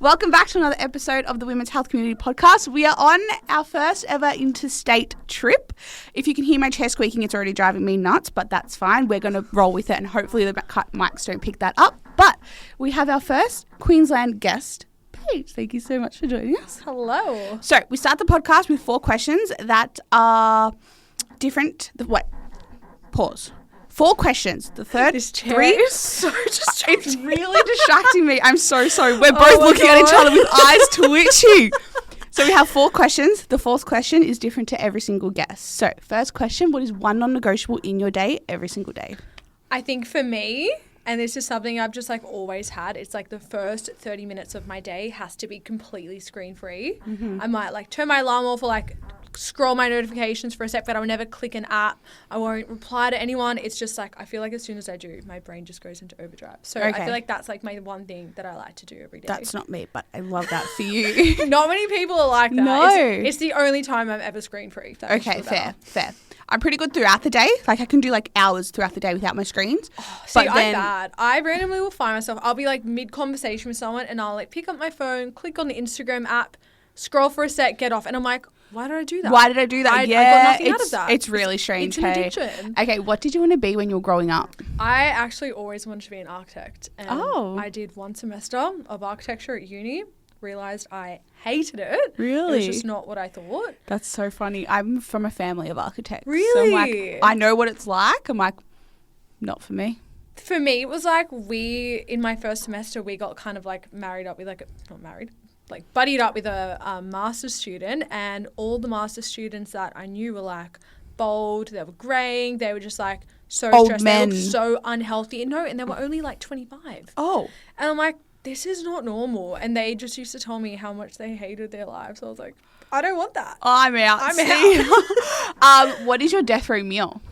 Welcome back to another episode of the Women's Health Community Podcast. We are on our first ever interstate trip. If you can hear my chair squeaking, it's already driving me nuts, but that's fine. We're going to roll with it and hopefully the mics don't pick that up. But we have our first Queensland guest, Paige. Thank you so much for joining us. Hello. So we start the podcast with 4 questions that are different. Pause. 4 questions. The third This chair 3 is so distracting. It's really distracting me. I'm so sorry. We're both looking at each other with eyes twitching. So we have 4 questions. The 4th question is different to every single guest. So first question, what is one non-negotiable in your day every single day? I think for me, and this is something I've just always had, it's the first 30 minutes of my day has to be completely screen free. Mm-hmm. I might turn my alarm off or scroll my notifications for a sec, but I will never click an app. I won't reply to anyone. It's just I feel as soon as I do, my brain just goes into overdrive. So okay. I feel that's my one thing that I like to do every day. That's not me, but I love that for you. Not many people are like that. No. It's the only time I'm ever screen free. Okay, fair. I'm pretty good throughout the day. I can do hours throughout the day without my screens. Oh, I'm bad. I randomly will find myself, I'll be mid-conversation with someone and I'll pick up my phone, click on the Instagram app, scroll for a sec, get off. And I'm like, why did I do that? Why did I do that? I got nothing out of that. It's really strange. It's an addiction. Okay, what did you want to be when you were growing up? I actually always wanted to be an architect. And Oh. I did 1 semester of architecture at uni. Realised I hated it. Really? It was just not what I thought. That's so funny. I'm from a family of architects. Really? So I'm I know what it's like. I'm not for me. For me, it was in my first semester, we got kind of married up with not married, buddied up with a master's student, and all the master's students that I knew were bold, they were greying, they were just so old stressed, men. they looked so unhealthy. And they were only 25. Oh. And I'm like, this is not normal. And they just used to tell me how much they hated their lives. I was like, I don't want that. I'm out. What is your death row meal?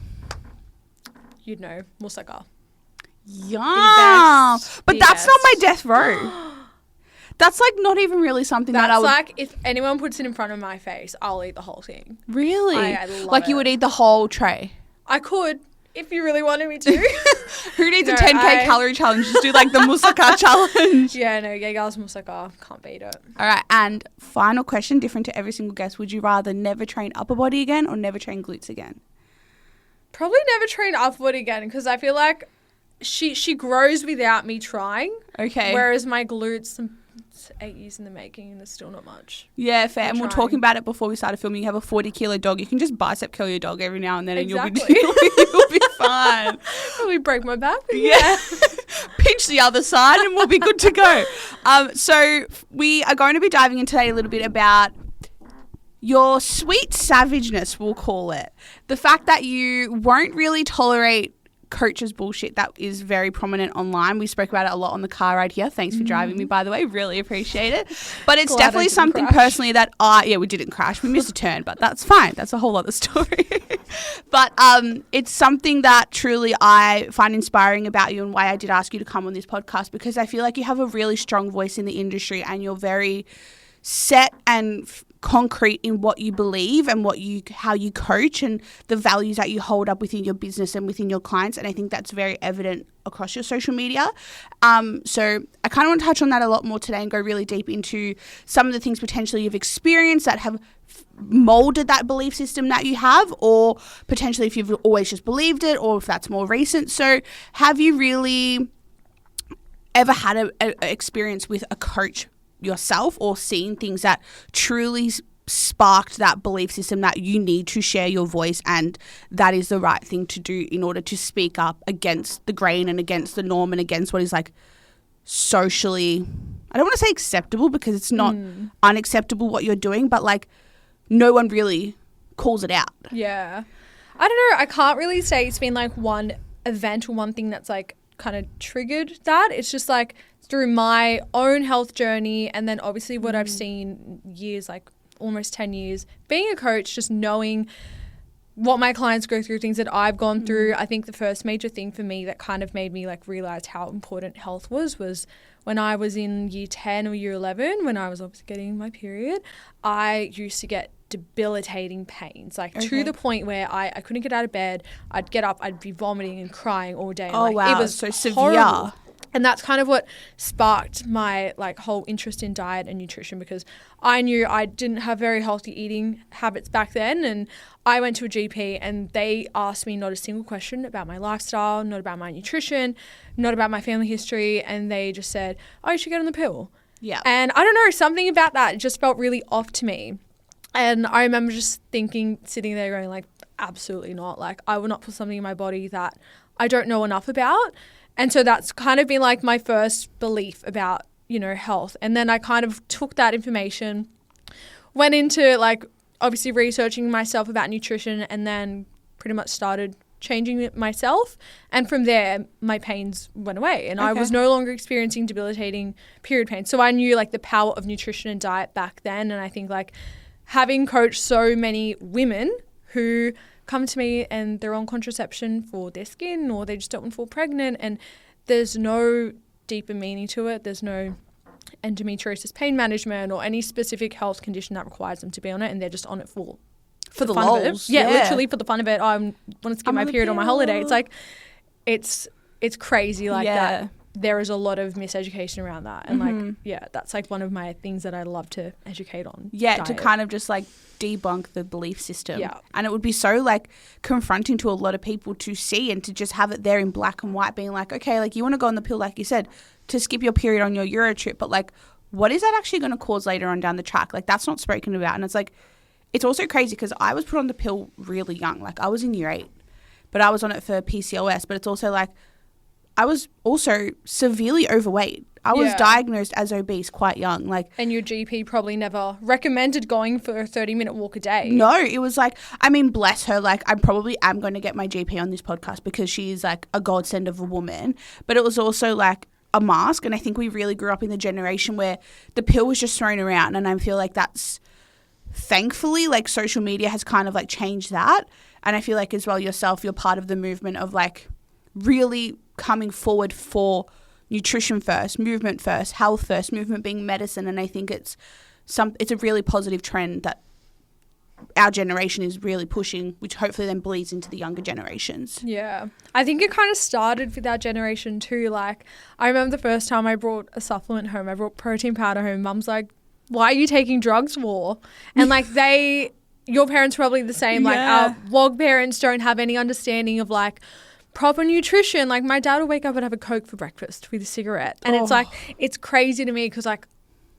You'd know, moussaka. Yeah. But The that's not my best. death row. That's not even really something that I would... if anyone puts it in front of my face, I'll eat the whole thing. Really? I love you would eat the whole tray? I could, if you really wanted me to. Who needs a 10K calorie challenge? Just do the moussaka challenge. Yeah, no, girls moussaka, can't beat it. All right, and final question, different to every single guest. Would you rather never train upper body again or never train glutes again? Probably never train upper body again because I feel she grows without me trying. Okay. Whereas my glutes, it's 8 years in the making and there's still not much. Yeah, fair. And we're trying. talking about it before we started filming. You have a 40-kilo dog. You can just bicep curl your dog every now and then Exactly. and you'll be fine. Probably break my back. Yeah. Pinch the other side and we'll be good to go. So we are going to be diving in today a little bit about your sweet savageness, we'll call it. The fact that you won't really tolerate coaches bullshit that is very prominent online. We spoke about it a lot on the car ride here. Thanks for driving me, by the way. Really appreciate it. But it's definitely something personally that we didn't crash. We missed a turn, but that's fine. That's a whole other story. But it's something that truly I find inspiring about you and why I did ask you to come on this podcast, because I feel like you have a really strong voice in the industry and you're very set and concrete in what you believe and how you coach and the values that you hold up within your business and within your clients. And I think that's very evident across your social media. So I kind of want to touch on that a lot more today and go really deep into some of the things potentially you've experienced that have molded that belief system that you have, or potentially if you've always just believed it, or if that's more recent. So have you really ever had an experience with a coach yourself, or seen things that truly sparked that belief system that you need to share your voice and that is the right thing to do in order to speak up against the grain and against the norm and against what is socially, I don't want to say acceptable because it's not unacceptable what you're doing, but no one really calls it out. Yeah. I don't know. I can't really say it's been one event or one thing that's kind of triggered that. It's just through my own health journey, and then obviously what I've seen years, almost 10 years being a coach, just knowing what my clients go through, things that I've gone through. I think the first major thing for me that kind of made me realize how important health was when I was in year 10 or year 11, when I was obviously getting my period. I used to get debilitating pains, to the point where I couldn't get out of bed. I'd get up, I'd be vomiting and crying all day. Oh, wow. It was so horrible. severe. And that's kind of what sparked my like whole interest in diet and nutrition, because I knew I didn't have very healthy eating habits back then. And I went to a GP and they asked me not a single question about my lifestyle, not about my nutrition, not about my family history. And they just said, oh, you should get on the pill. Yeah. And I don't know, something about that just felt really off to me. And I remember just thinking, sitting there going like, absolutely not. Like, I will not put something in my body that I don't know enough about. And so that's kind of been like my first belief about, you know, health. And then I kind of took that information, went into like obviously researching myself about nutrition, and then pretty much started changing it myself. And from there, my pains went away and I was no longer experiencing debilitating period pain. So I knew like the power of nutrition and diet back then. And I think like having coached so many women who come to me and they're on contraception for their skin, or they just don't want to fall pregnant, and there's no deeper meaning to it. There's no endometriosis pain management or any specific health condition that requires them to be on it, and they're just on it for the fun of it. lols. Yeah, literally for the fun of it. I want to skip my period on my holiday. It's like, it's crazy like that. There is a lot of miseducation around that. And like, yeah, that's like one of my things that I love to educate on. Yeah, diet. to kind of just like debunk the belief system. Yeah. And it would be so like confronting to a lot of people to see and to just have it there in black and white, being like, okay, like you want to go on the pill, like you said, to skip your period on your Euro trip, but like, what is that actually going to cause later on down the track? Like, that's not spoken about. And it's like, it's also crazy because I was put on the pill really young. Like, I was in year 8, but I was on it for PCOS. But it's also like, I was also severely overweight. I was diagnosed as obese quite young. Like, and your GP probably never recommended going for a 30-minute walk a day. No, it was like, I mean, bless her. Like, I probably am going to get my GP on this podcast because she's like a godsend of a woman. But it was also like a mask. And I think we really grew up in the generation where the pill was just thrown around. And I feel like that's, thankfully, like social media has kind of like changed that. And I feel like as well yourself, you're part of the movement of like really coming forward for nutrition first, movement first, health first, movement being medicine. And I think it's a really positive trend that our generation is really pushing, which hopefully then bleeds into the younger generations. Yeah. I think it kind of started with our generation too. Like, I remember the first time I brought a supplement home, I brought protein powder home. Mum's like, why are you taking drugs for? And like your parents are probably the same. Like our WOG parents don't have any understanding of like proper nutrition. Like my dad will wake up and have a Coke for breakfast with a cigarette. And it's like, it's crazy to me because like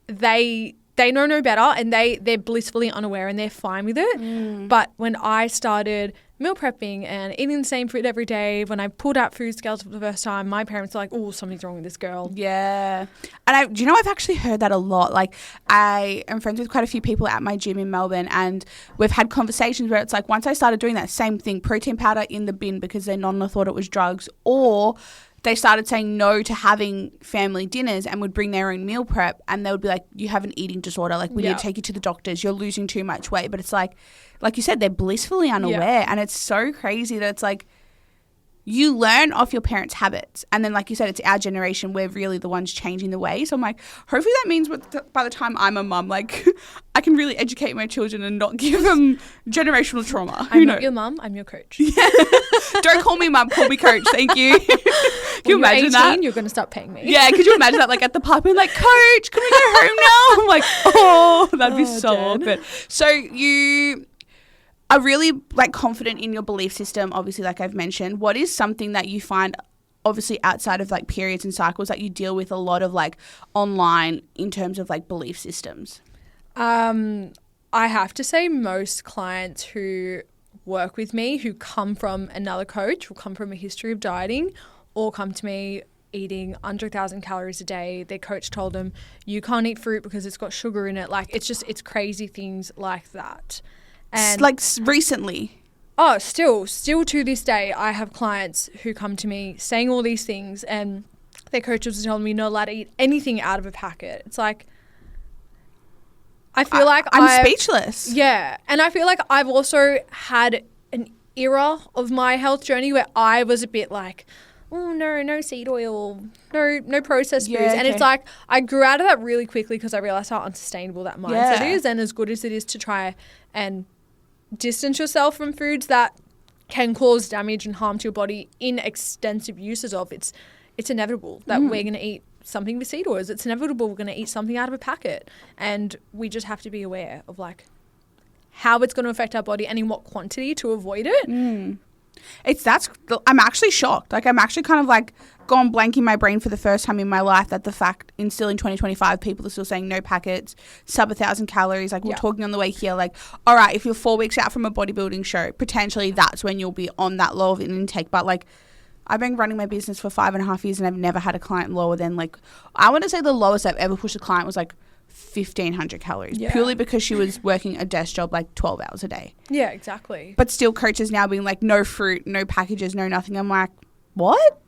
they know no better and they're blissfully unaware and they're fine with it. But when I started meal prepping and eating the same food every day, when I pulled out food scales for the first time, my parents were like, oh, something's wrong with this girl. Yeah. And do you know, I've actually heard that a lot. Like, I am friends with quite a few people at my gym in Melbourne, and we've had conversations where it's like, once I started doing that same thing, protein powder in the bin because their nonna thought it was drugs, or they started saying no to having family dinners and would bring their own meal prep, and they would be like, you have an eating disorder. Like, we need to take you to the doctors. You're losing too much weight. But it's like you said, they're blissfully unaware. And it's so crazy that it's like you learn off your parents' habits. And then, like you said, it's our generation. We're really the ones changing the way. So I'm like, hopefully that means by the time I'm a mum, like I can really educate my children and not give them generational trauma. I'm not your mum, I'm your coach. Yeah. Don't call me mum, call me coach. Thank you. Can you imagine 18, that? You're going to stop paying me. Yeah, could you imagine that, like at the pub and like, coach, can we go home now? I'm like, oh, that'd be so awkward. So you are really like confident in your belief system, obviously, like I've mentioned. What is something that you find, obviously outside of like periods and cycles, that you deal with a lot of like online in terms of like belief systems? I have to say most clients who work with me who come from another coach, will come from a history of dieting, or come to me eating under 1,000 calories a day. Their coach told them, you can't eat fruit because it's got sugar in it. Like, it's crazy things like that. And like recently? Oh, still to this day, I have clients who come to me saying all these things, and their coaches are telling me not allowed to eat anything out of a packet. It's like, I feel like I'm speechless. Yeah. And I feel like I've also had an era of my health journey where I was a bit like, oh, no seed oil, no processed foods. And it's like, I grew out of that really quickly because I realized how unsustainable that mindset is. And as good as it is to try and distance yourself from foods that can cause damage and harm to your body in extensive uses of, it's inevitable that we're going to eat something with seed oils. It's inevitable we're going to eat something out of a packet. And we just have to be aware of like how it's going to affect our body and in what quantity to avoid it. I'm actually shocked. Like, I'm actually kind of like gone blank in my brain for the first time in my life that the fact still in 2025 people are still saying no packets, sub 1,000 calories. Like, we're talking on the way here, like, all right, if you're 4 weeks out from a bodybuilding show, potentially that's when you'll be on that low of an intake. But like, I've been running my business for 5.5 years and I've never had a client lower than, like, I want to say the lowest I've ever pushed a client was like 1,500 calories, purely because she was working a desk job like 12 hours a day. Yeah, exactly. But still, coaches now being like, no fruit, no packages, no nothing. I'm like, what?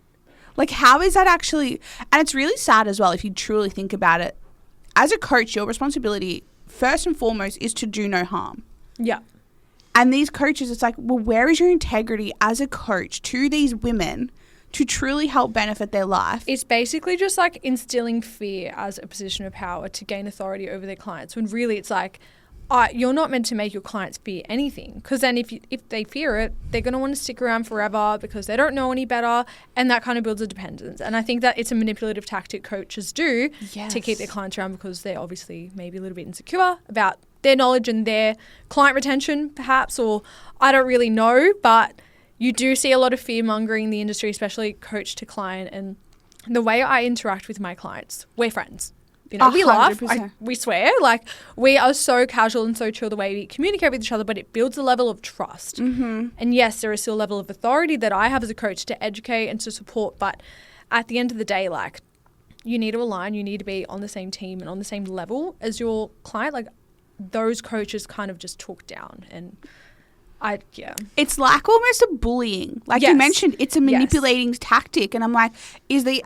Like, how is that actually? And it's really sad as well if you truly think about it. As a coach, your responsibility, first and foremost, is to do no harm. Yeah. And these coaches, it's like, well, where is your integrity as a coach to these women to truly help benefit their life? It's basically just like instilling fear as a position of power to gain authority over their clients, when really it's like, you're not meant to make your clients fear anything, because then if they fear it, they're going to want to stick around forever because they don't know any better, and that kind of builds a dependence. And I think that it's a manipulative tactic coaches do to keep their clients around, because they're obviously maybe a little bit insecure about their knowledge and their client retention perhaps, or I don't really know, but you do see a lot of fear mongering in the industry, especially coach to client. And the way I interact with my clients, we're friends. You know, we laugh, we swear, like we are so casual and so chill the way we communicate with each other, but it builds a level of trust. And yes, there is still a level of authority that I have as a coach to educate and to support. But at the end of the day, like, you need to align, you need to be on the same team and on the same level as your client. Like, those coaches kind of just talk down, and it's like almost a bullying. Like you mentioned, it's a manipulating tactic. And I'm like,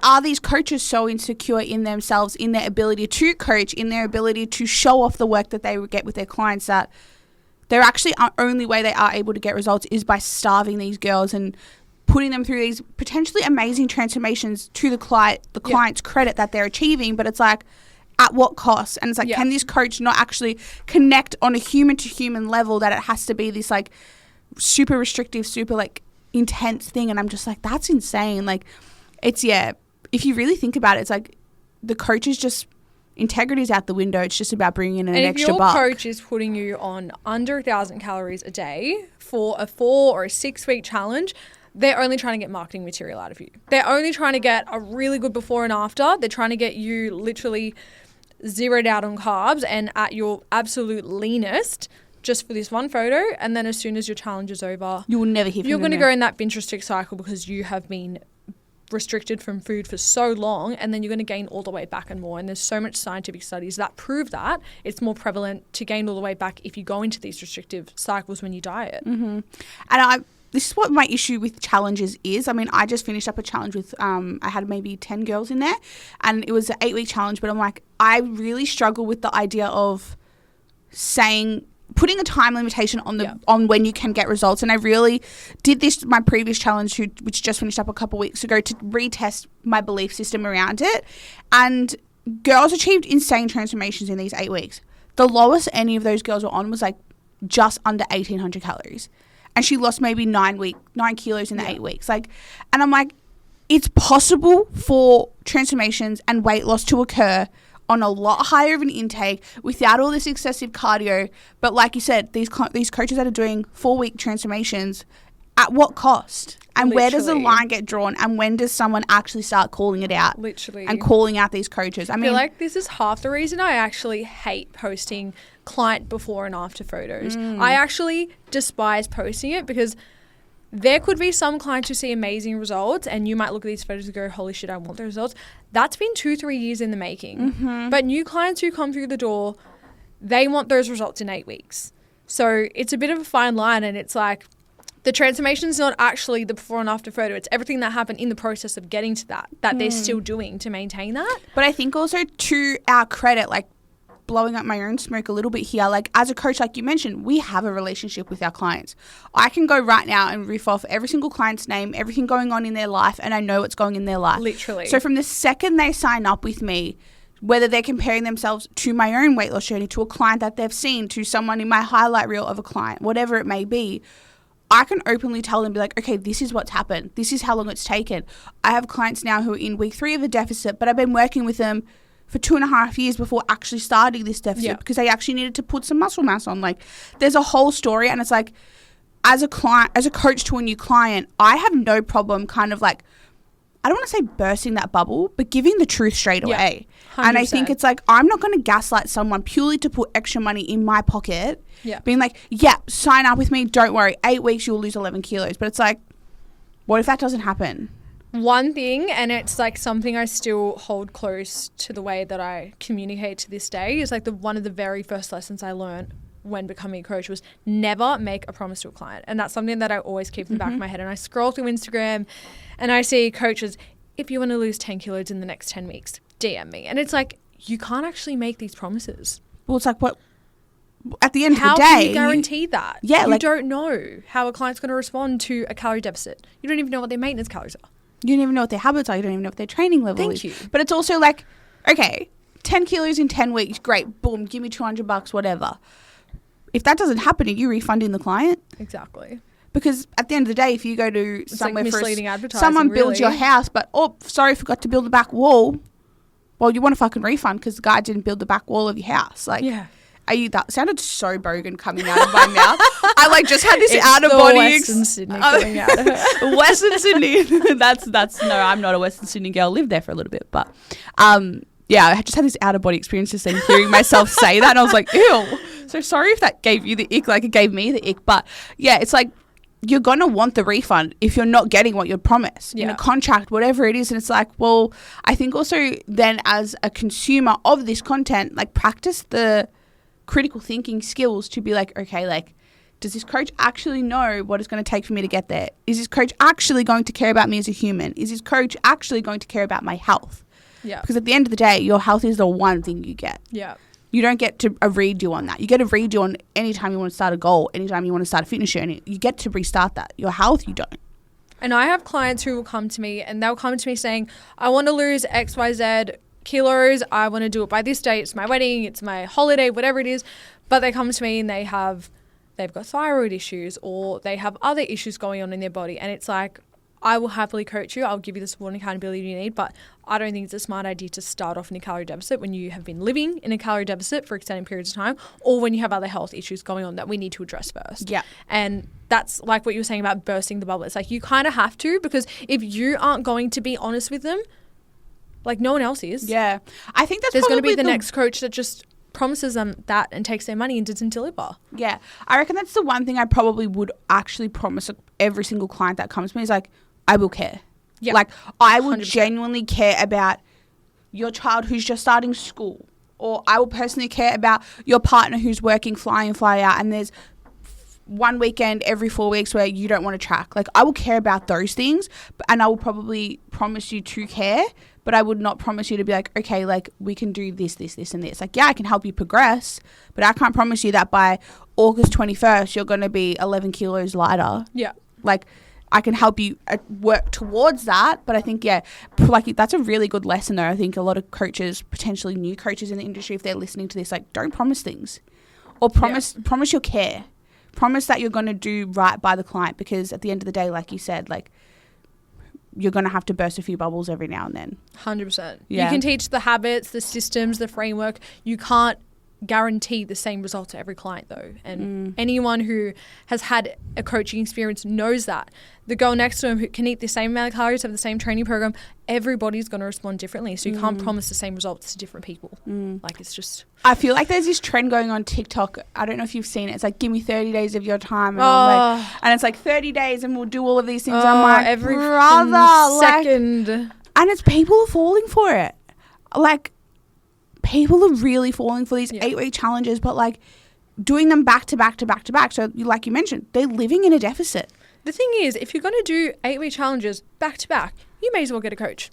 are these coaches so insecure in themselves, in their ability to coach, in their ability to show off the work that they get with their clients, that they're actually only way they are able to get results is by starving these girls and putting them through these potentially amazing transformations to the client's credit that they're achieving. But it's like, at what cost? And it's like, can this coach not actually connect on a human to human level, that it has to be this like super restrictive, super like intense thing? And I'm just like, that's insane. Like, it's, if you really think about it, it's like the coach is just, integrity's out the window. It's just about bringing in an extra buck. And if your coach is putting you on under 1,000 calories a day for a 4 or a 6 week challenge, they're only trying to get marketing material out of you. They're only trying to get a really good before and after. They're trying to get you literally zeroed out on carbs and at your absolute leanest just for this one photo. And then as soon as your challenge is over, you will never hear from them. You're going to go in that binge restrict cycle because you have been restricted from food for so long, and then you're going to gain all the weight back and more. And there's so much scientific studies that prove that it's more prevalent to gain all the weight back if you go into these restrictive cycles when you diet. And this is what my issue with challenges is. I mean, I just finished up a challenge with, I had maybe 10 girls in there, and it was an 8-week challenge. But I'm like, I really struggle with the idea of putting a time limitation on when you can get results. And I really did this, my previous challenge, which just finished up a couple of weeks ago, to retest my belief system around it. And girls achieved insane transformations in these 8 weeks. The lowest any of those girls were on was like just under 1,800 calories. And she lost maybe 9 kilos in the 8 weeks. Like, and I'm like, it's possible for transformations and weight loss to occur on a lot higher of an intake without all this excessive cardio. But like you said, these coaches that are doing 4-week transformations, at what cost? And where does the line get drawn? And when does someone actually start calling it out? Literally. And calling out these coaches? I feel like this is half the reason I actually hate posting client before and after photos. I actually despise posting it, because there could be some clients who see amazing results and you might look at these photos and go, holy shit, I want the results. That's been 2-3 years in the making. But new clients who come through the door, they want those results in 8 weeks. So it's a bit of a fine line, and it's like, the transformation is not actually the before and after photo. It's everything that happened in the process of getting to that they're still doing to maintain that. But I think also, to our credit, like, blowing up my own smoke a little bit here, like, as a coach, like you mentioned, we have a relationship with our clients. I can go right now and riff off every single client's name, everything going on in their life, and I know what's going in their life. Literally. So from the second they sign up with me, whether they're comparing themselves to my own weight loss journey, to a client that they've seen, to someone in my highlight reel of a client, whatever it may be, I can openly tell them, be like, okay, this is what's happened. This is how long it's taken. I have clients now who are in week 3 of a deficit, but I've been working with them for 2.5 years before actually starting this deficit because they actually needed to put some muscle mass on. Like, there's a whole story, and it's like, as a coach to a new client, I have no problem kind of like, I don't want to say bursting that bubble, but giving the truth straight away. 100%. And I think it's like, I'm not going to gaslight someone purely to put extra money in my pocket. Yeah. Being like, sign up with me. Don't worry. 8 weeks, you'll lose 11 kilos. But it's like, what if that doesn't happen? One thing, and it's like something I still hold close to the way that I communicate to this day, is like one of the very first lessons I learned when becoming a coach was never make a promise to a client. And that's something that I always keep in the back of my head. And I scroll through Instagram and I see coaches, if you want to lose 10 kilos in the next 10 weeks, DM me. And it's like, you can't actually make these promises. Well, it's like, what? At the end of the day, how can you guarantee that? Yeah, you don't know how a client's going to respond to a calorie deficit. You don't even know what their maintenance calories are. You don't even know what their habits are. You don't even know what their training level is. Thank you. But it's also like, okay, 10 kilos in 10 weeks, great, boom, give me $200, whatever. If that doesn't happen, are you refunding the client? Exactly. Because at the end of the day, if you go to it's somewhere like misleading advertising, someone builds your house, but, oh, sorry, forgot to build the back wall. Well, you want a fucking refund because the guy didn't build the back wall of your house. Like, that sounded so bogan coming out of my mouth. I like just had this out of body Western Sydney coming out of her. Western Sydney. that's no, I'm not a Western Sydney girl. Lived there for a little bit, but I just had this out of body experience just then hearing myself say that, and I was like, ew. So sorry if that gave you the ick, like it gave me the ick. But yeah, it's like, you're gonna want the refund if you're not getting what you're promised in a contract, whatever it is. And it's like, well, I think also then as a consumer of this content, like, practice the critical thinking skills to be like, okay, like, does this coach actually know what it's going to take for me to get there? Is this coach actually going to care about me as a human? Is this coach actually going to care about my health? Yeah. Because at the end of the day, your health is the one thing you get. Yeah. You don't get to a redo on that. You get a redo on anytime you want to start a goal, anytime you want to start a fitness journey. You get to restart that. Your health, you don't. And I have clients who will come to me and they'll come to me saying, I want to lose XYZ kilos. I want to do it by this date. It's my wedding. It's my holiday, whatever it is. But they come to me and they've got thyroid issues or they have other issues going on in their body. And it's like, I will happily coach you. I'll give you the support and accountability you need. But I don't think it's a smart idea to start off in a calorie deficit when you have been living in a calorie deficit for extended periods of time or when you have other health issues going on that we need to address first. Yeah. And that's like what you were saying about bursting the bubble. It's like you kind of have to, because if you aren't going to be honest with them, like no one else is. Yeah. I think that's there's going to probably be the next coach that just promises them that and takes their money and doesn't deliver. Yeah. I reckon that's the one thing I probably would actually promise every single client that comes to me is like, I will care. Yeah. Like, I will 100%. Genuinely care about your child who's just starting school, or I will personally care about your partner who's working fly in, fly out, and there's one weekend every 4 weeks where you don't want to track. Like, I will care about those things, and I will probably promise you to care, but I would not promise you to be like, okay, like, we can do this, this, this, and this. Like, yeah, I can help you progress, but I can't promise you that by August 21st, you're going to be 11 kilos lighter. Yeah. Like, I can help you work towards that. But I think, yeah, like, that's a really good lesson though. I think a lot of coaches, potentially new coaches in the industry, if they're listening to this, like, don't promise things, or promise your care. Promise that you're going to do right by the client, because at the end of the day, like you said, like, you're going to have to burst a few bubbles every now and then. 100%. Yeah. You can teach the habits, the systems, the framework. You can't guarantee the same result to every client though, and anyone who has had a coaching experience knows that the girl next to him who can eat the same amount of calories, have the same training program, everybody's going to respond differently, so you can't promise the same results to different people. Like, it's just, I feel like there's this trend going on TikTok. I don't know if you've seen it. It's like, give me 30 days of your time, and I'm like, and it's like 30 days and we'll do all of these things. I'm like, every brother, second, like, and it's people are falling for it. Like, people are really falling for these 8-week challenges, but like doing them back to back to back to back. So like you mentioned, they're living in a deficit. The thing is, if you're going to do 8-week challenges back to back, you may as well get a coach.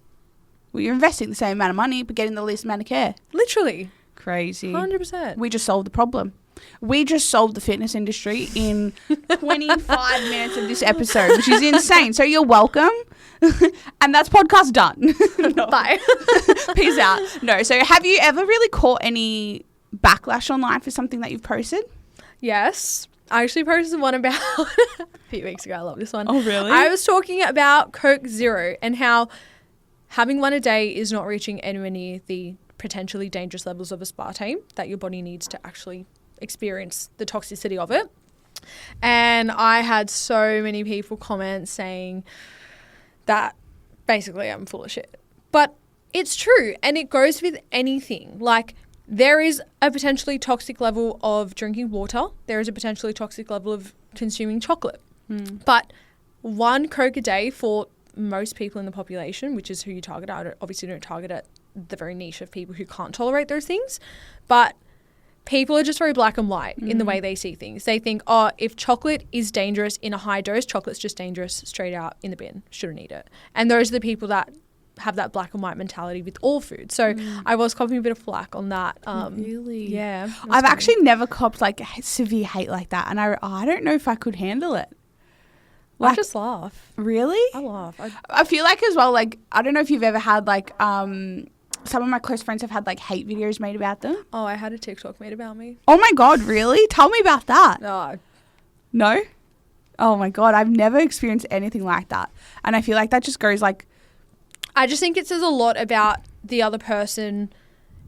Well, you're investing the same amount of money, but getting the least amount of care. Literally. Crazy. 100%. We just solved the problem. We just solved the fitness industry in 25 minutes of this episode, which is insane. So you're welcome. And that's podcast done. Bye. Peace out. No. So have you ever really caught any backlash online for something that you've posted? Yes. I actually posted one about a few weeks ago. I love this one. Oh, really? I was talking about Coke Zero and how having one a day is not reaching anywhere near the potentially dangerous levels of aspartame that your body needs to actually experience the toxicity of it. And I had so many people comment saying that basically I'm full of shit. But it's true, and it goes with anything. Like, there is a potentially toxic level of drinking water. There is a potentially toxic level of consuming chocolate. But one Coke a day for most people in the population, which is who you target, I obviously don't target at the very niche of people who can't tolerate those things. But people are just very black and white in the way they see things. They think, oh, if chocolate is dangerous in a high dose, chocolate's just dangerous straight out in the bin. Shouldn't eat it. And those are the people that have that black and white mentality with all food. So I was copying a bit of flack on that. Really? Yeah. I've actually never copped like severe hate like that, and I don't know if I could handle it. I just laugh. Really? I laugh. I feel like as well, like, I don't know if you've ever had like some of my close friends have had like hate videos made about them. Oh, I had a TikTok made about me. Oh my God, really? Tell me about that. Oh. No? Oh my God, I've never experienced anything like that. And I feel like that just goes like, I just think it says a lot about the other person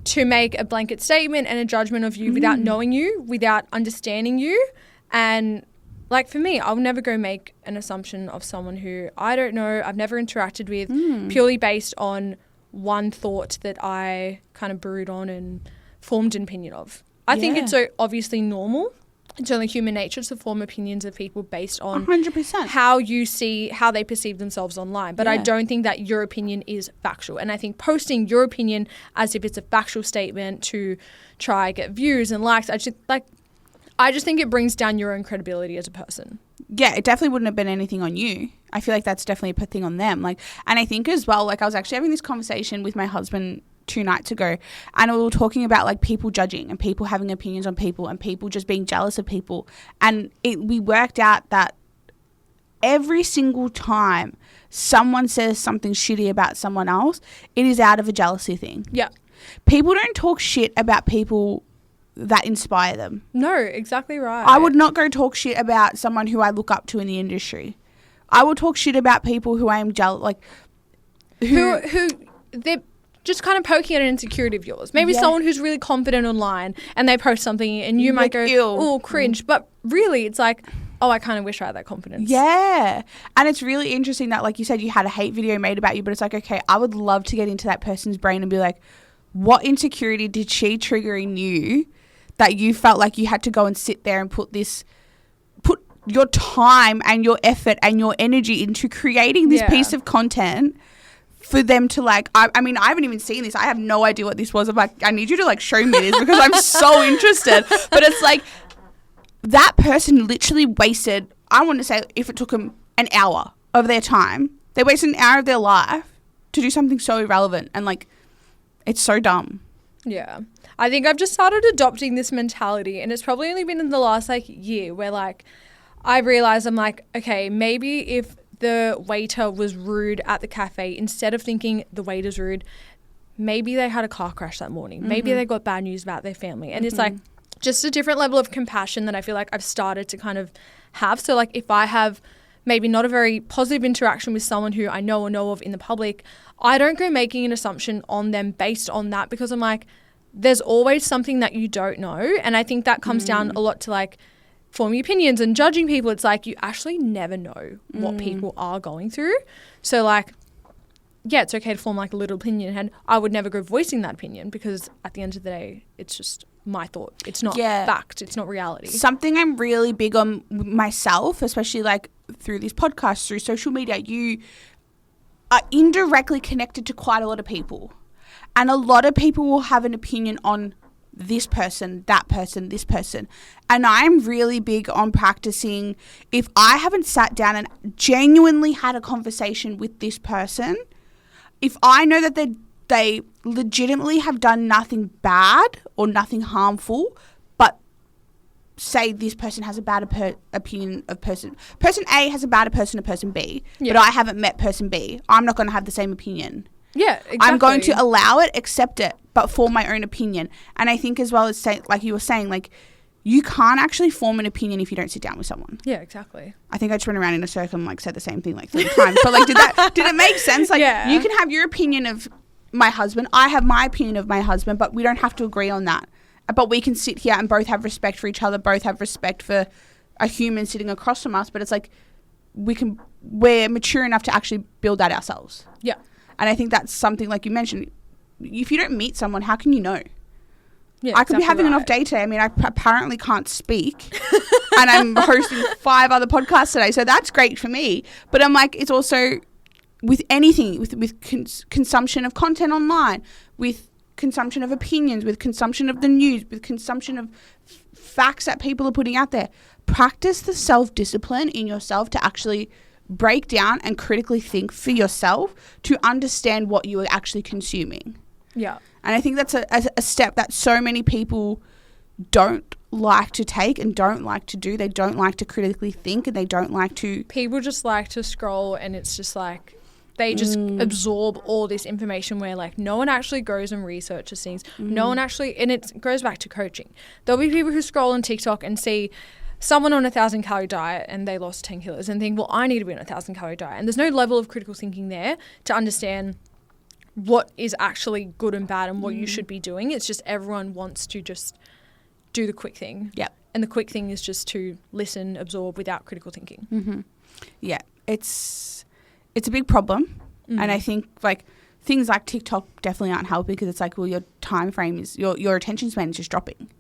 to make a blanket statement and a judgment of you without knowing you, without understanding you. And like for me, I'll never go make an assumption of someone who I don't know, I've never interacted with, purely based on one thought that I kind of brewed on and formed an opinion of. I think it's so obviously normal. It's only human nature to form opinions of people based on 100%. how you see, how they perceive themselves online. But I don't think that your opinion is factual. And I think posting your opinion as if it's a factual statement to try get views and likes, I just think it brings down your own credibility as a person. Yeah, it definitely wouldn't have been anything on you. I feel like that's definitely a thing on them. Like, and I think as well, like I was actually having this conversation with my husband 2 nights ago, and we were talking about like people judging and people having opinions on people and people just being jealous of people. And we worked out that every single time someone says something shitty about someone else, it is out of a jealousy thing. Yeah. People don't talk shit about people that inspire them. No, exactly right. I would not go talk shit about someone who I look up to in the industry. I will talk shit about people who I am jealous, like who they're just kind of poking at an insecurity of yours. Maybe someone who's really confident online and they post something and you might go, oh, cringe. But really, it's like, oh, I kind of wish I had that confidence. Yeah. And it's really interesting that, like you said, you had a hate video made about you, but it's like, okay, I would love to get into that person's brain and be like, what insecurity did she trigger in you that you felt like you had to go and sit there and put your time and your effort and your energy into creating this piece of content for them to like, I mean, I haven't even seen this. I have no idea what this was. I'm like, I need you to like show me this because I'm so interested. But it's like that person literally wasted, I want to say if it took them an hour of their time, they wasted an hour of their life to do something so irrelevant. And like, it's so dumb. Yeah. I think I've just started adopting this mentality, and it's probably only been in the last like year where like I realized I'm like, okay, maybe if the waiter was rude at the cafe, instead of thinking the waiter's rude, maybe they had a car crash that morning. Maybe they got bad news about their family. And it's like just a different level of compassion that I feel like I've started to kind of have. So like if I have maybe not a very positive interaction with someone who I know or know of in the public, I don't go making an assumption on them based on that, because I'm like, there's always something that you don't know. And I think that comes down a lot to like forming opinions and judging people. It's like you actually never know what people are going through. So like, yeah, it's okay to form like a little opinion, and I would never go voicing that opinion because at the end of the day, it's just my thought. It's not fact. It's not reality. Something I'm really big on myself, especially like through these podcasts, through social media, you are indirectly connected to quite a lot of people. And a lot of people will have an opinion on this person, that person, this person. And I'm really big on practicing, if I haven't sat down and genuinely had a conversation with this person, if I know that they legitimately have done nothing bad or nothing harmful, but say this person has a bad opinion of person A has a bad opinion of person B, but I haven't met person B, I'm not going to have the same opinion. Yeah, exactly. I'm going to allow it, accept it, but form my own opinion. And I think as well as like you were saying, like you can't actually form an opinion if you don't sit down with someone. Yeah, exactly. I think I just went around in a circle and like said the same thing like 3 times. But like, did it make sense? Like, Yeah. you can have your opinion of my husband. I have my opinion of my husband, but we don't have to agree on that. But we can sit here and both have respect for each other, both have respect for a human sitting across from us. But it's like, we're mature enough to actually build that ourselves. Yeah. And I think that's something, like you mentioned, if you don't meet someone, how can you know? Yeah, I could be having an off day today. I mean, I apparently can't speak and I'm hosting 5 other podcasts today. So that's great for me. But I'm like, it's also with anything, with consumption of content online, with consumption of opinions, with consumption of the news, with consumption of facts that people are putting out there. Practice the self-discipline in yourself to actually break down and critically think for yourself to understand what you are actually consuming. Yeah. And I think that's a step that so many people don't like to take and don't like to do. They don't like to critically think, and they don't like to... People just like to scroll, and it's just like they just absorb all this information where like no one actually goes and researches things. No one actually... And it goes back to coaching. There'll be people who scroll on TikTok and see someone on a 1,000-calorie diet and they lost 10 kilos and think, well, I need to be on a 1,000-calorie diet. And there's no level of critical thinking there to understand what is actually good and bad and what you should be doing. It's just everyone wants to just do the quick thing. Yep. And the quick thing is just to listen, absorb without critical thinking. Mm-hmm. Yeah. It's a big problem. And I think like things like TikTok definitely aren't helping because it's like, well, your time frame is, your attention span is just dropping.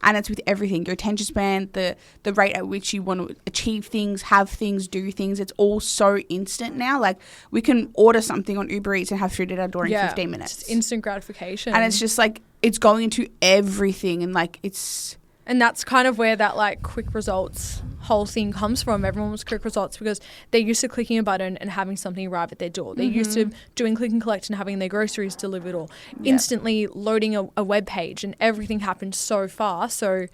And it's with everything. Your attention span, the rate at which you want to achieve things, have things, do things. It's all so instant now. Like, we can order something on Uber Eats and have food at our door in 15 minutes. It's instant gratification. And it's just like, it's going into everything. And like, it's... And that's kind of where that like quick results whole thing comes from. Everyone wants quick results because they're used to clicking a button and having something arrive at their door. They're used to doing click and collect and having their groceries delivered, or instantly loading a web page, and everything happens so fast. So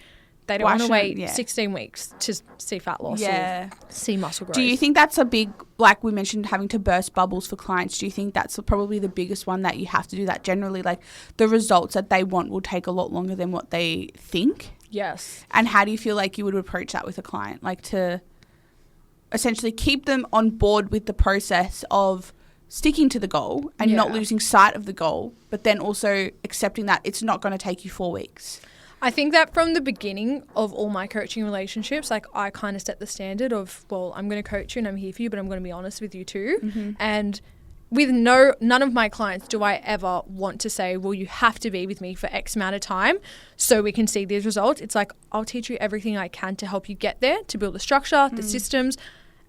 they don't want to wait 16 weeks to see fat loss or see muscle growth. Do you think that's a big, like we mentioned, having to burst bubbles for clients? Do you think that's probably the biggest one that you have to do that generally? Like the results that they want will take a lot longer than what they think? Yes. And how do you feel like you would approach that with a client? Like to essentially keep them on board with the process of sticking to the goal and not losing sight of the goal, but then also accepting that it's not going to take you 4 weeks. I think that from the beginning of all my coaching relationships, like I kind of set the standard of, well, I'm going to coach you and I'm here for you, but I'm going to be honest with you too. And with none of my clients do I ever want to say, well, you have to be with me for X amount of time so we can see these results. It's like, I'll teach you everything I can to help you get there, to build the structure, the systems.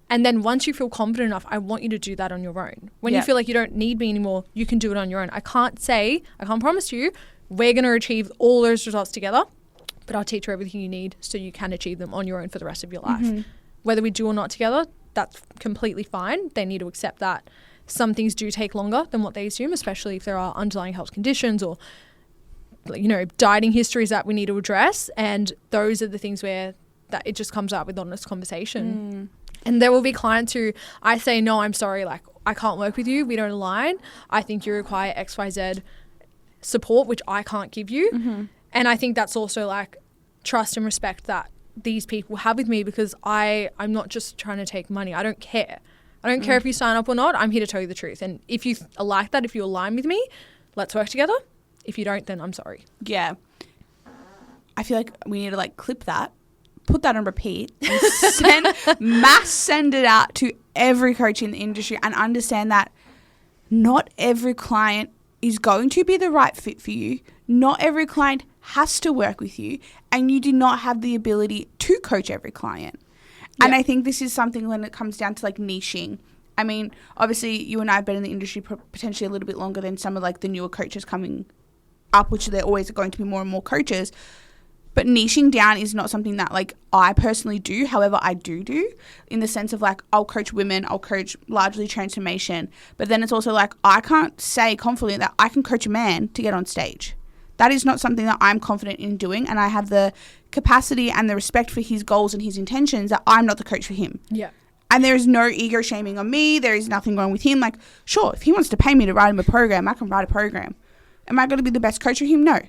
And then once you feel confident enough, I want you to do that on your own. When you feel like you don't need me anymore, you can do it on your own. I can't promise you, we're going to achieve all those results together, but I'll teach you everything you need so you can achieve them on your own for the rest of your life. Whether we do or not together, that's completely fine. They need to accept that. Some things do take longer than what they assume, especially if there are underlying health conditions or, you know, dieting histories that we need to address. And those are the things where that it just comes out with honest conversation. And there will be clients who I say, no, I'm sorry, like I can't work with you. We don't align. I think you require XYZ support, which I can't give you. And I think that's also like trust and respect that these people have with me, because I'm not just trying to take money. I don't care. I don't care if you sign up or not. I'm here to tell you the truth. And if you are like that, if you align with me, let's work together. If you don't, then I'm sorry. Yeah. I feel like we need to like clip that, put that on repeat, and send it out to every coach in the industry, and understand that not every client is going to be the right fit for you. Not every client has to work with you, and you do not have the ability to coach every client. And I think this is something when it comes down to like niching. I mean, obviously you and I have been in the industry potentially a little bit longer than some of like the newer coaches coming up, which there always are going to be more and more coaches. But niching down is not something that like I personally do. However, I do in the sense of like I'll coach women, I'll coach largely transformation. But then it's also like I can't say confidently that I can coach a man to get on stage. That is not something that I'm confident in doing, and I have the capacity and the respect for his goals and his intentions that I'm not the coach for him. Yeah. And there is no ego shaming on me. There is nothing wrong with him. Like, sure, if he wants to pay me to write him a program, I can write a program. Am I going to be the best coach for him? No.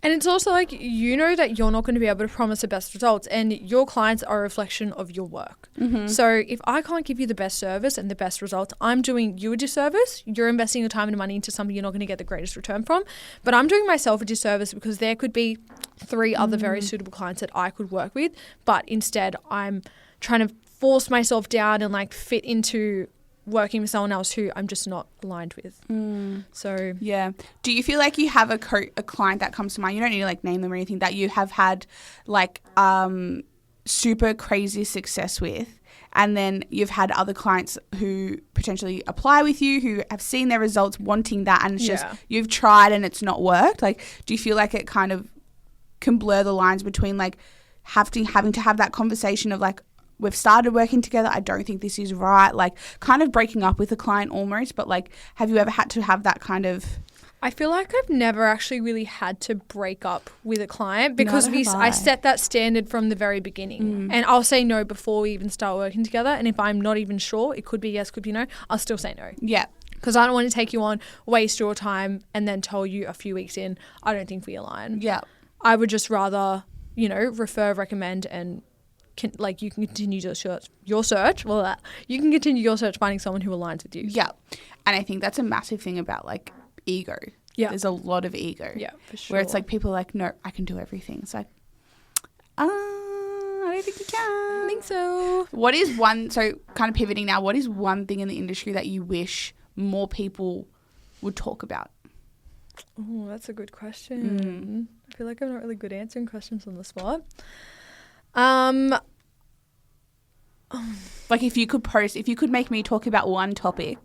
And it's also like, you know that you're not going to be able to promise the best results, and your clients are a reflection of your work. So if I can't give you the best service and the best results, I'm doing you a disservice. You're investing your time and money into something you're not going to get the greatest return from. But I'm doing myself a disservice because there could be 3 other very suitable clients that I could work with. But instead, I'm trying to force myself down and like fit into working with someone else who I'm just not aligned with. So yeah. Do you feel like you have a client that comes to mind? You don't need to like name them or anything, that you have had like super crazy success with, and then you've had other clients who potentially apply with you who have seen their results wanting that, and it's just you've tried and it's not worked? Like, do you feel like it kind of can blur the lines between like having to have that conversation of like, we've started working together, I don't think this is right, like kind of breaking up with a client almost, but like, have you ever had to have that kind of... I feel like I've never actually really had to break up with a client because I set that standard from the very beginning, and I'll say no before we even start working together. And if I'm not even sure, it could be yes, could be no, I'll still say no. Yeah. Because I don't want to take you on, waste your time, and then tell you a few weeks in, I don't think we align. Yeah. I would just rather, refer, recommend, and you can continue your search. You can continue your search finding someone who aligns with you. Yeah. And I think that's a massive thing about like ego. Yeah. There's a lot of ego. Yeah, for sure. Where it's like people are like, no, I can do everything. It's like, I don't think you can. I think so. What is kind of pivoting now, what is one thing in the industry that you wish more people would talk about? Oh, that's a good question. I feel like I'm not really good answering questions on the spot. Like if you could make me talk about one topic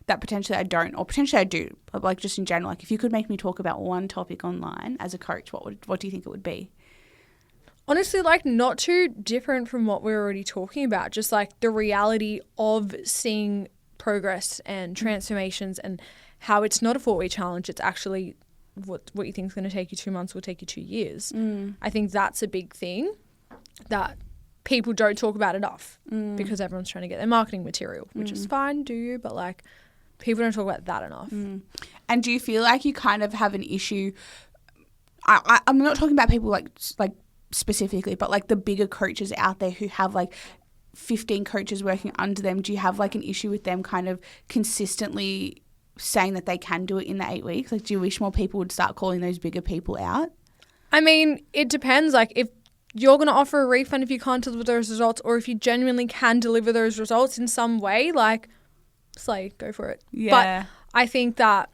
that potentially I don't, or potentially I do, but like just in general, like if you could make me talk about one topic online as a coach, what do you think it would be? Honestly, like not too different from what we're already talking about, just like the reality of seeing progress and transformations, and how it's not a 4-week challenge. It's actually what you think is going to take you 2 months will take you 2 years. I think that's a big thing that people don't talk about enough because everyone's trying to get their marketing material, which is fine, but like people don't talk about that enough. And do you feel like you kind of have an issue? I'm not talking about people like specifically, but like the bigger coaches out there who have like 15 coaches working under them. Do you have like an issue with them kind of consistently saying that they can do it in the 8 weeks? Like, do you wish more people would start calling those bigger people out? I mean, it depends. Like if you're going to offer a refund if you can't deliver those results, or if you genuinely can deliver those results in some way, like, slay, go for it. Yeah. But I think that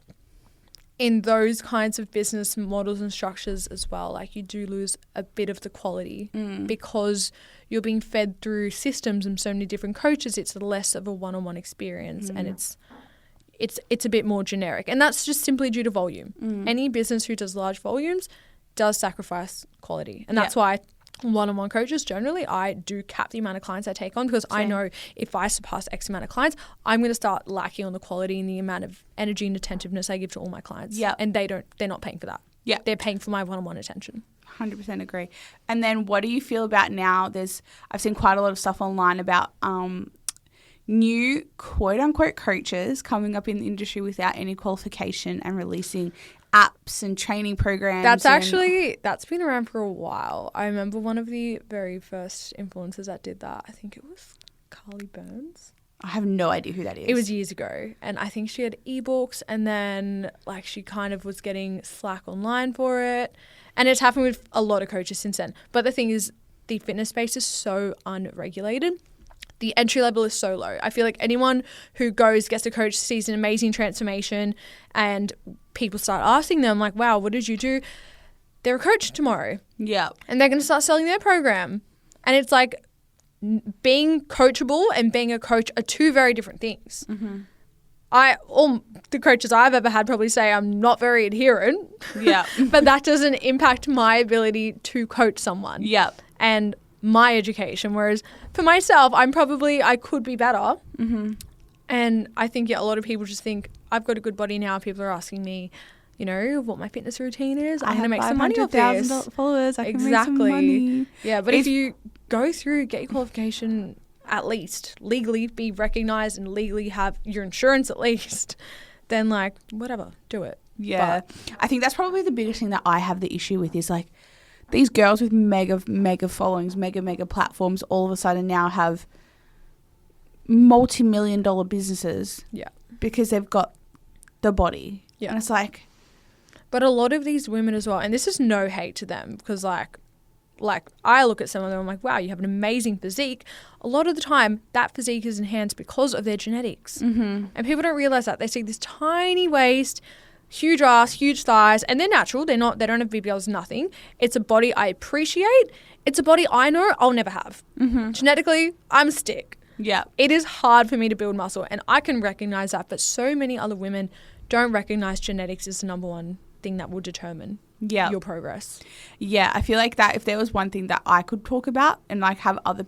in those kinds of business models and structures as well, like you do lose a bit of the quality because you're being fed through systems and so many different coaches. It's less of a one-on-one experience, and it's a bit more generic. And that's just simply due to volume. Any business who does large volumes does sacrifice quality. And that's why one-on-one coaches, generally, I do cap the amount of clients I take on, because I know if I surpass X amount of clients, I'm going to start lacking on the quality and the amount of energy and attentiveness I give to all my clients. Yeah. And they're not paying for that. Yeah. They're paying for my one-on-one attention. 100% agree. And then what do you feel about now? I've seen quite a lot of stuff online about new quote-unquote coaches coming up in the industry without any qualification and releasing apps and training programs. That's been around for a while. I remember one of the very first influencers that did that. I think it was Carly Burns. I have no idea who that is. It was years ago. And I think she had ebooks, and then like she kind of was getting slack online for it. And it's happened with a lot of coaches since then. But the thing is, the fitness space is so unregulated. The entry level is so low. I feel like anyone who gets a coach, sees an amazing transformation, and people start asking them like, wow, what did you do? They're a coach tomorrow. Yeah. And they're going to start selling their program. And it's like, being coachable and being a coach are two very different things. All the coaches I've ever had probably say I'm not very adherent. Yeah. But that doesn't impact my ability to coach someone. Yeah. And my education. Whereas for myself, I could be better. And I think, a lot of people just think, I've got a good body now. People are asking me, what my fitness routine is. I'm going to make some money off this. Followers. I can make some money. Yeah, but if you go through, get your qualification at least, legally be recognised and legally have your insurance at least, then like, whatever, do it. Yeah. I think that's probably the biggest thing that I have the issue with is like these girls with mega followings, mega platforms all of a sudden now have multi-million-dollar businesses. Yeah. Because they've got the body. Yeah. And it's like... But a lot of these women as well, and this is no hate to them because like I look at some of them, I'm like, wow, you have an amazing physique. A lot of the time, that physique is enhanced because of their genetics. Mm-hmm. And people don't realize that. They see this tiny waist, huge ass, huge thighs, and they're natural. They don't have BBLs, nothing. It's a body I appreciate. It's a body I know I'll never have. Mm-hmm. Genetically, I'm a stick. Yeah. It is hard for me to build muscle, and I can recognize that, but so many other women don't recognize genetics as the number one thing that will determine your progress. Yeah, I feel like that if there was one thing that I could talk about and like have other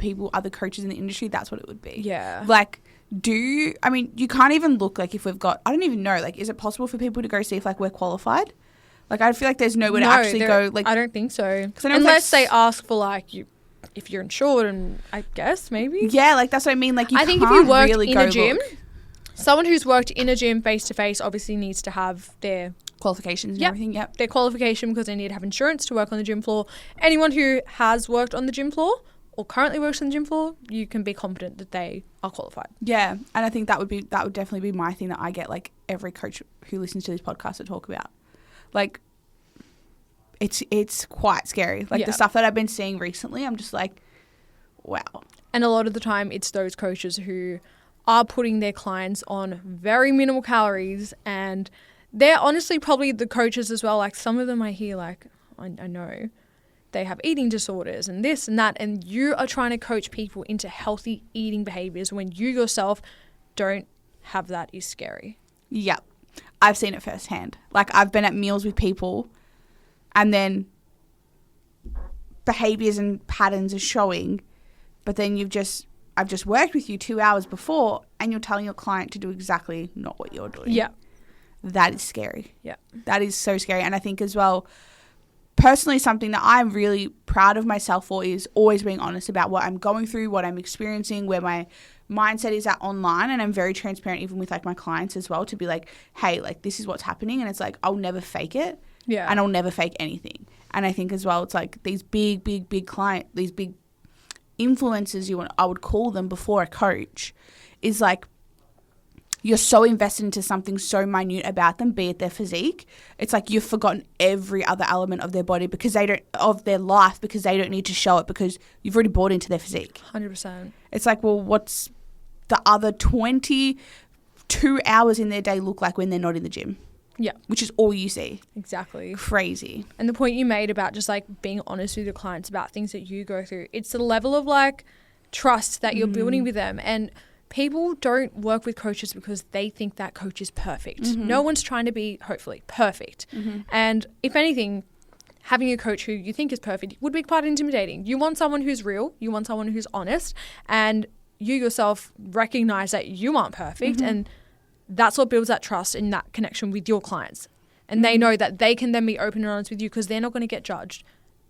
coaches in the industry, that's what it would be. Yeah. Like, you can't even look like if we've got, I don't even know, like, is it possible for people to go see if like we're qualified? Like, I feel like there's nowhere to actually go. Like, I don't think so. Unless they ask for like if you're insured, and I guess maybe. Yeah, like that's what I mean. Like, I think if you work in a gym, someone who's worked in a gym face to face obviously needs to have their qualifications and everything. Yep. Their qualification because they need to have insurance to work on the gym floor. Anyone who has worked on the gym floor or currently works on the gym floor, you can be confident that they are qualified. Yeah, and I think that would definitely be my thing that I get like every coach who listens to this podcast to talk about. Like, it's quite scary. Like the stuff that I've been seeing recently, I'm just like, wow. And a lot of the time, it's those coaches who are putting their clients on very minimal calories, and they're honestly probably the coaches as well. Like some of them I hear like, I know they have eating disorders and this and that, and you are trying to coach people into healthy eating behaviors when you yourself don't have that is scary. Yep. I've seen it firsthand. Like I've been at meals with people and then behaviors and patterns are showing, but then I've just worked with you 2 hours before and you're telling your client to do exactly not what you're doing. Yeah. That is scary. Yeah. That is so scary. And I think as well, personally, something that I'm really proud of myself for is always being honest about what I'm going through, what I'm experiencing, where my mindset is at online. And I'm very transparent even with like my clients as well to be like, hey, like this is what's happening. And it's like, I'll never fake it. Yeah. And I'll never fake anything. And I think as well, it's like these big these big influencers, I would call them before a coach, is like, you're so invested into something so minute about them, be it their physique. It's like you've forgotten every other element of their body because of their life because they don't need to show it because you've already bought into their physique. 100%. It's like, well, what's the other 22 hours in their day look like when they're not in the gym? Yeah. Which is all you see. Exactly. Crazy. And the point you made about just like being honest with your clients about things that you go through, it's the level of like trust that you're building with them. And people don't work with coaches because they think that coach is perfect. Mm-hmm. No one's trying to be, hopefully, perfect. Mm-hmm. And if anything, having a coach who you think is perfect would be quite intimidating. You want someone who's real. You want someone who's honest. And you yourself recognize that you aren't perfect. And that's what builds that trust and that connection with your clients. And they know that they can then be open and honest with you because they're not going to get judged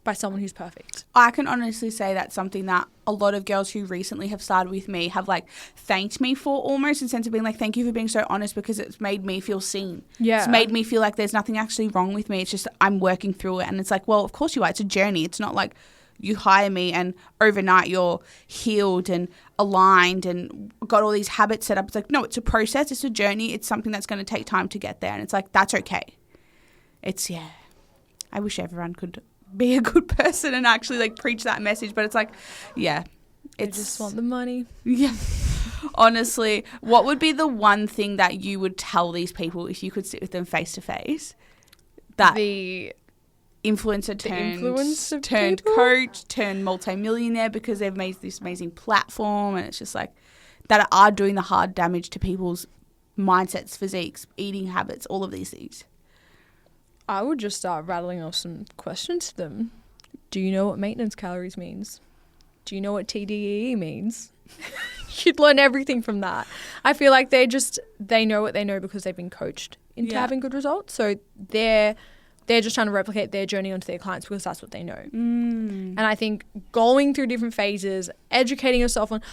by someone who's perfect. I can honestly say that's something that a lot of girls who recently have started with me have like thanked me for, almost in the sense of being like, thank you for being so honest because it's made me feel seen. Yeah. It's made me feel like there's nothing actually wrong with me. It's just I'm working through it. And it's like, well, of course you are. It's a journey. It's not like you hire me and overnight you're healed and aligned and got all these habits set up. It's like, no, it's a process. It's a journey. It's something that's going to take time to get there. And it's like, that's okay. It's, yeah. I wish everyone could be a good person and actually like preach that message, but it's like, yeah, I just want the money. Yeah. Honestly, what would be the one thing that you would tell these people if you could sit with them face to face? That the influencer turned coach, turned multimillionaire because they've made this amazing platform, and it's just like that are doing the hard damage to people's mindsets, physiques, eating habits, all of these things. I would just start rattling off some questions to them. Do you know what maintenance calories means? Do you know what TDEE means? You'd learn everything from that. I feel like they know what they know because they've been coached into having good results. So they're just trying to replicate their journey onto their clients because that's what they know. And I think going through different phases, educating yourself on...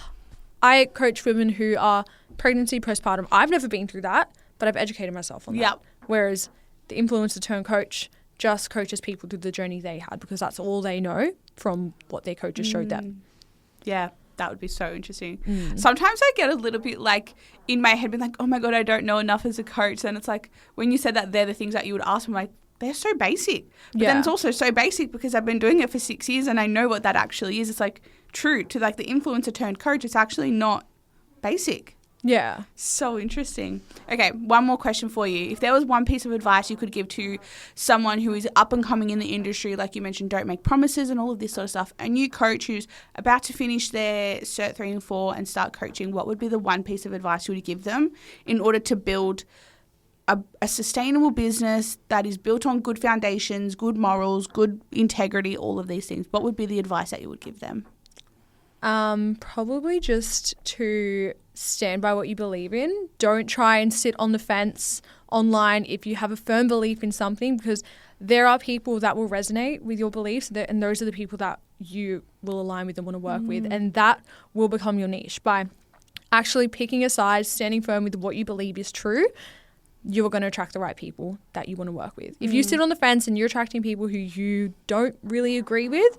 I coach women who are pregnancy, postpartum. I've never been through that, but I've educated myself on that. Whereas the influencer turned coach just coaches people through the journey they had because that's all they know from what their coaches showed them. Yeah, that would be so interesting. Sometimes I get a little bit like in my head being like, oh my God, I don't know enough as a coach. And it's like when you said that they're the things that you would ask me, like, they're so basic. But then it's also so basic because I've been doing it for 6 years and I know what that actually is. It's like true to like the influencer turned coach. It's actually not basic. Yeah. So interesting. Okay, one more question for you. If there was one piece of advice you could give to someone who is up and coming in the industry, like you mentioned, don't make promises and all of this sort of stuff, a new coach who's about to finish their Cert 3 and 4 and start coaching, what would be the one piece of advice you would give them in order to build a sustainable business that is built on good foundations, good morals, good integrity, all of these things? What would be the advice that you would give them? Probably just to stand by what you believe in. Don't try and sit on the fence online if you have a firm belief in something, because there are people that will resonate with your beliefs, and those are the people that you will align with and want to work with, and that will become your niche. By actually picking a side, standing firm with what you believe is true, you are going to attract the right people that you want to work with. If you sit on the fence and you're attracting people who you don't really agree with,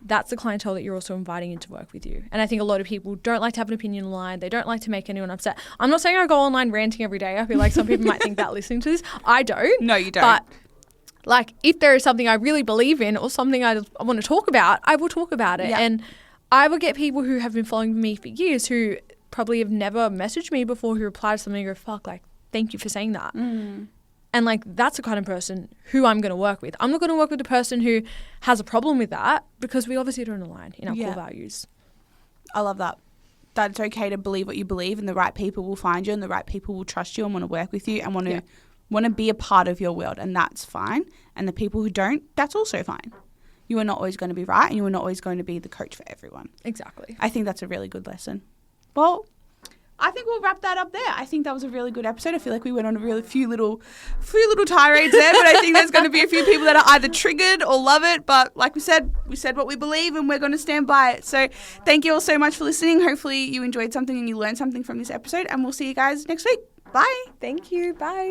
that's the clientele that you're also inviting in to work with you. And I think a lot of people don't like to have an opinion online. They don't like to make anyone upset. I'm not saying I go online ranting every day. I feel like some people might think that listening to this. I don't. No, you don't. But like if there is something I really believe in or something I want to talk about, I will talk about it. Yeah. And I will get people who have been following me for years who probably have never messaged me before who reply to something and go, fuck, like, thank you for saying that. And like that's the kind of person who I'm going to work with. I'm not going to work with a person who has a problem with that because we obviously don't align in our core values. I love that. That it's okay to believe what you believe, and the right people will find you and the right people will trust you and want to work with you and want to be a part of your world, and that's fine. And the people who don't, that's also fine. You are not always going to be right and you are not always going to be the coach for everyone. Exactly. I think that's a really good lesson. Well, I think we'll wrap that up there. I think that was a really good episode. I feel like we went on a really few little tirades there, but I think there's going to be a few people that are either triggered or love it. But like we said what we believe and we're going to stand by it. So thank you all so much for listening. Hopefully you enjoyed something and you learned something from this episode, and we'll see you guys next week. Bye. Thank you. Bye.